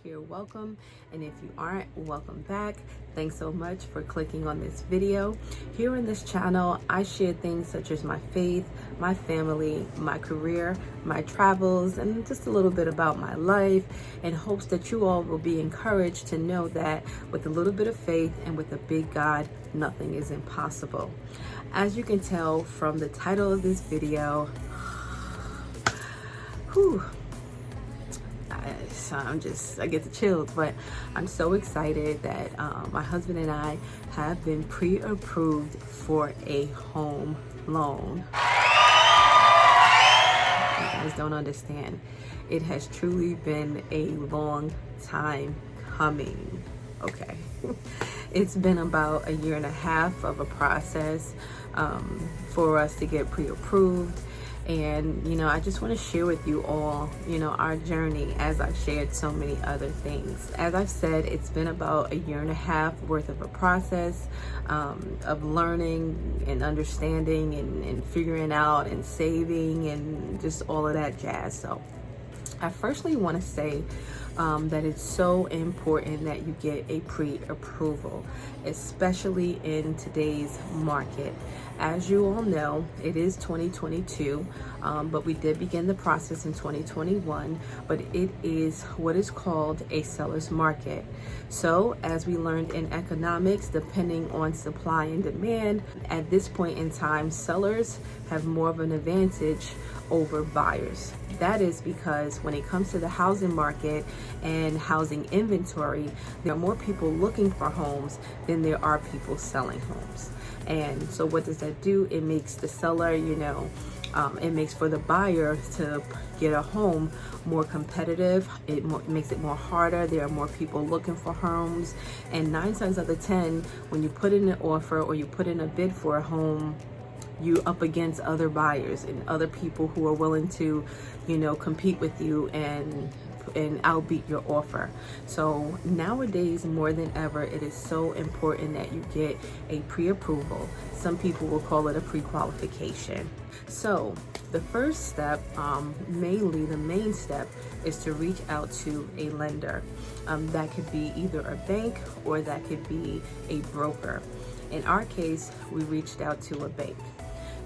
here, welcome. And if you aren't, welcome back. Thanks so much for clicking on this video. Here on this channel, I share things such as my faith, my family, my career, my travels, and just a little bit about my life, in hopes that you all will be encouraged to know that with a little bit of faith and with a big God, nothing is impossible. As you can tell from the title of this video, I get the chills, but I'm so excited that my husband and I have been pre-approved for a home loan. You guys don't understand. It has truly been a long time coming. Okay. It's been about a year and a half of a process for us to get pre-approved. And, I just want to share with you all, our journey, as I've shared so many other things. As I've said, it's been about a year and a half worth of a process of learning and understanding and figuring out and saving and just all of that jazz. So I firstly want to say that it's so important that you get a pre-approval, especially in today's market. As you all know, it is 2022, but we did begin the process in 2021, but it is what is called a seller's market. So as we learned in economics, depending on supply and demand, at this point in time, sellers have more of an advantage over buyers. That is because when it comes to the housing market and housing inventory, there are more people looking for homes than there are people selling homes. And so what does that do? It makes the seller, it makes for the buyer to get a home more competitive. It makes it more harder. There are more people looking for homes. And 9 times out of 10, when you put in an offer or you put in a bid for a home, you up against other buyers and other people who are willing to, compete with you and outbeat your offer. So nowadays, more than ever, it is so important that you get a pre-approval. Some people will call it a pre-qualification. So the first step, mainly the main step, is to reach out to a lender. That could be either a bank or that could be a broker. In our case, we reached out to a bank.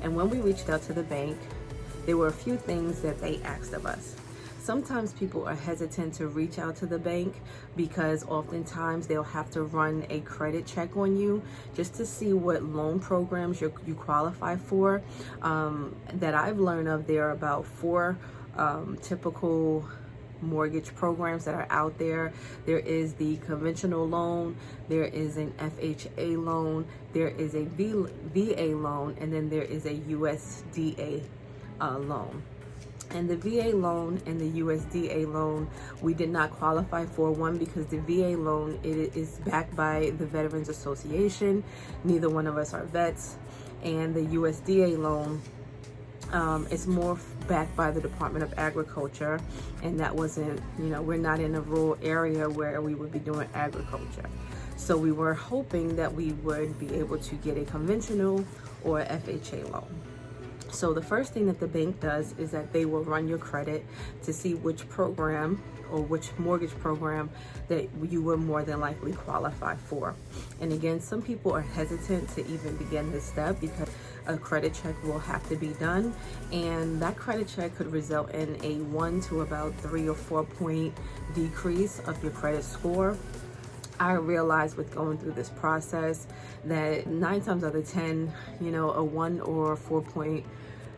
And when we reached out to the bank, there were a few things that they asked of us. Sometimes people are hesitant to reach out to the bank because oftentimes they'll have to run a credit check on you just to see what loan programs you qualify for. That I've learned of, there are about 4 typical mortgage programs that are out there. There is the conventional loan, there is an FHA loan, there is a VA loan, and then there is a USDA loan. And the VA loan and the USDA loan, we did not qualify for. One, because the VA loan, it is backed by the Veterans Association. Neither one of us are vets. And the USDA loan, it's more backed by the Department of Agriculture, and that wasn't, we're not in a rural area where we would be doing agriculture. So we were hoping that we would be able to get a conventional or a FHA loan. So the first thing that the bank does is that they will run your credit to see which program or which mortgage program that you will more than likely qualify for. And again, some people are hesitant to even begin this step because a credit check will have to be done, and that credit check could result in a 1 to about 3 or 4 point decrease of your credit score. I realized with going through this process that 9 times out of 10, a 1 or 4 point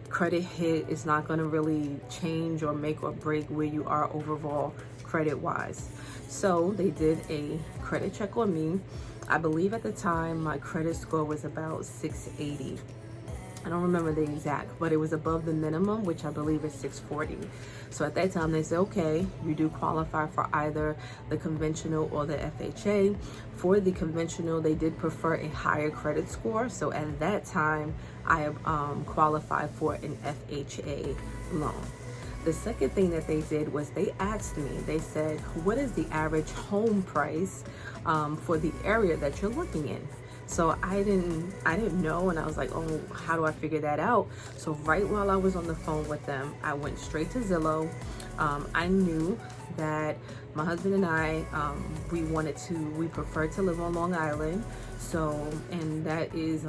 credit hit is not going to really change or make or break where you are overall credit wise. So they did a credit check on me. I believe at the time my credit score was about 680. I don't remember the exact, but it was above the minimum, which I believe is 640. So at that time, they said, okay, you do qualify for either the conventional or the FHA. For the conventional, they did prefer a higher credit score. So at that time, I qualified for an FHA loan. The second thing that they did was they asked me, they said, what is the average home price for the area that you're looking in? So I didn't know, and I was like, oh, how do I figure that out? So right while I was on the phone with them, I went straight to Zillow. I knew that my husband and I, we prefer to live on Long Island. So, and that is,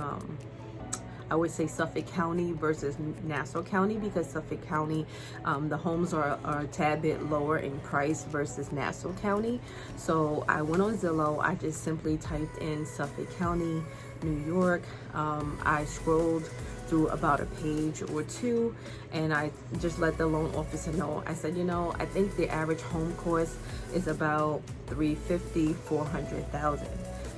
I would say Suffolk County versus Nassau County, because Suffolk County, the homes are a tad bit lower in price versus Nassau County. So I went on Zillow, I just simply typed in Suffolk County, New York. I scrolled through about a page or two, and I just let the loan officer know. I said, you know, I think the average home cost is about $350,000, $400,000.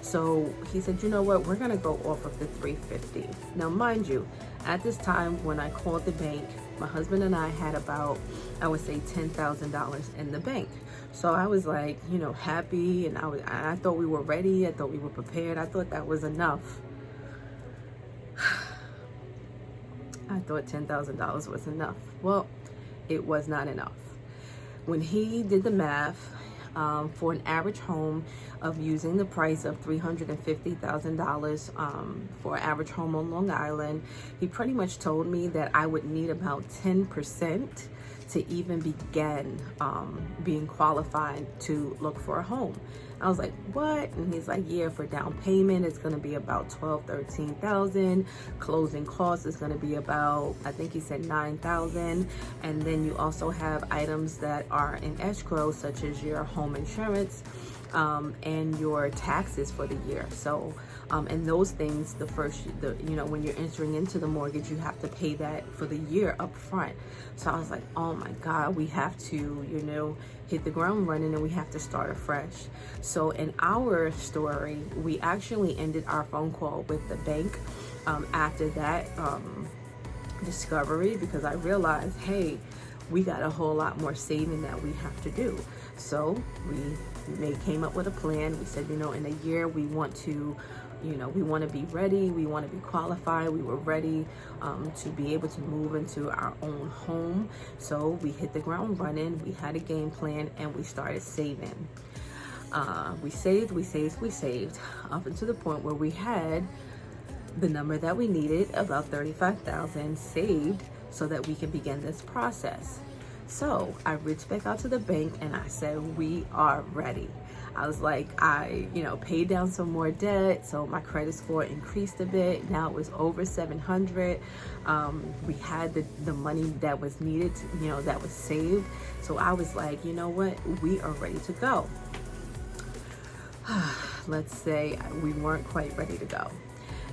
So he said, you know what, we're gonna go off of the 350. Now, mind you, at this time when I called the bank, my husband and I had about, I would say, $10,000 in the bank. So I was like, you know, happy, and I thought we were ready. I thought we were prepared. I thought that was enough. I thought $10,000 was enough. Well, it was not enough. When he did the math, for an average home of using the price of $350,000 for an average home on Long Island, he pretty much told me that I would need about 10% to even begin being qualified to look for a home. I was like, what? And he's like, yeah, for down payment, it's going to be about $12,000, $13,000. Closing costs is going to be about, I think he said $9,000. And then you also have items that are in escrow, such as your home insurance and your taxes for the year. So, and those things, you know, when you're entering into the mortgage, you have to pay that for the year up front. So I was like, oh my God, we have to, you know, hit the ground running, and we have to start afresh. So in our story, we actually ended our phone call with the bank after that discovery, because I realized, hey, we got a whole lot more saving that we have to do. So we came up with a plan. We said, you know, in a year we want to, you know, we want to be ready, we want to be qualified. We were ready to be able to move into our own home. So we hit the ground running. We had a game plan, and we started saving. We saved up until the point where we had the number that we needed, about $35,000 saved, so that we can begin this process. So I reached back out to the bank and I said, we are ready. I was like, you know, paid down some more debt, so my credit score increased a bit. Now it was over 700. We had the money that was needed, you know, that was saved. So I was like, you know what, we are ready to go. Let's say we weren't quite ready to go.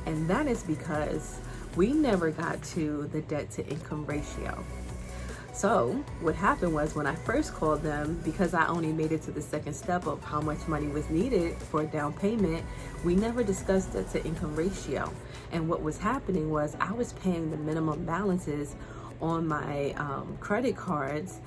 And that is because we never got to the debt to income ratio. So what happened was, when I first called them, because I only made it to the second step of how much money was needed for a down payment, we never discussed debt to income ratio. And what was happening was, I was paying the minimum balances on my credit cards,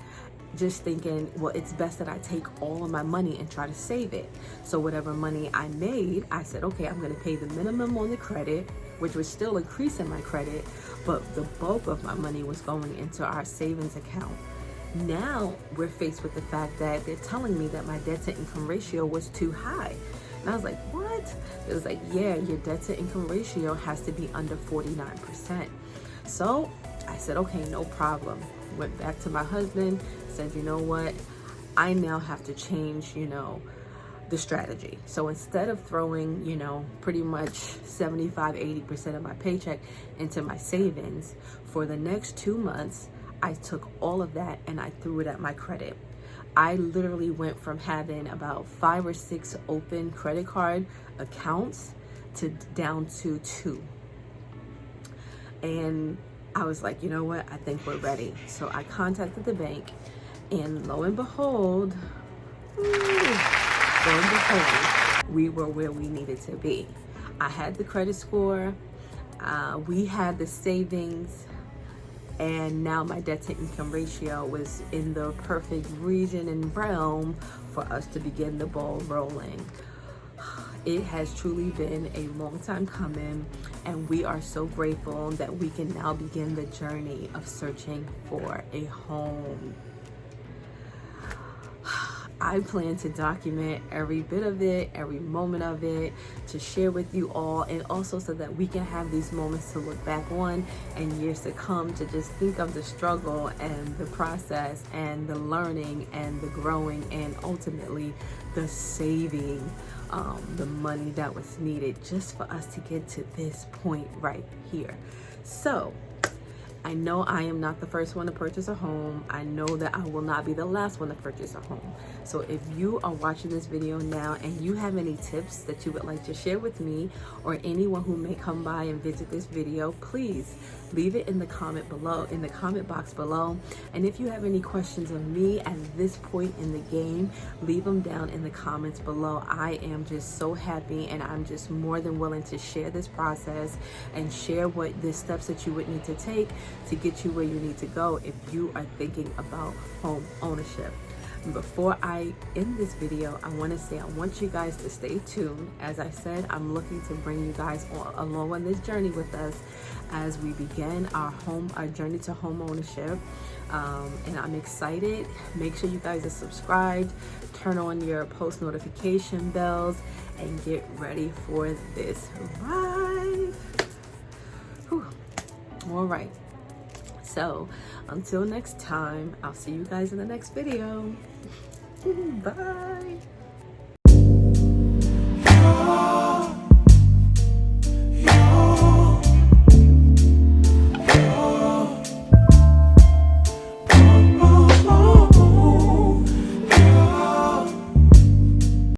just thinking, well, it's best that I take all of my money and try to save it. So whatever money I made, I said, okay, I'm going to pay the minimum on the credit, which was still increasing my credit, but the bulk of my money was going into our savings account. Now we're faced with the fact that they're telling me that my debt to income ratio was too high. And I was like, what? It was like, yeah, your debt to income ratio has to be under 49%. So I said, okay, no problem. Went back to my husband, said, you know what? I now have to change, you know, the strategy. So instead of throwing, you know, pretty much 75-80% of my paycheck into my savings, for the next 2 months, I took all of that and I threw it at my credit. I literally went from having about 5 or 6 open credit card accounts to down to 2. And I was like, you know what? I think we're ready. So I contacted the bank, and lo and behold, we were where we needed to be. I had the credit score, we had the savings, and now my debt to income ratio was in the perfect region and realm for us to begin the ball rolling. It has truly been a long time coming, and we are so grateful that we can now begin the journey of searching for a home. I plan to document every bit of it, every moment of it, to share with you all, and also so that we can have these moments to look back on and years to come, to just think of the struggle and the process and the learning and the growing and ultimately the saving, the money that was needed just for us to get to this point right here. So I know I am not the first one to purchase a home. I know that I will not be the last one to purchase a home. So if you are watching this video now and you have any tips that you would like to share with me or anyone who may come by and visit this video, please leave it in the comment box below. And if you have any questions of me at this point in the game, leave them down in the comments below. I am just so happy, and I'm just more than willing to share this process and share what the steps that you would need to take to get you where you need to go if you are thinking about home ownership. Before I end this video, I want to say I want you guys to stay tuned. As I said, I'm looking to bring you guys along on this journey with us as we begin our journey to home ownership. And I'm excited. Make sure you guys are subscribed, turn on your post notification bells, and get ready for this ride. Whew. All right. So until next time, I'll see you guys in the next video. Bye.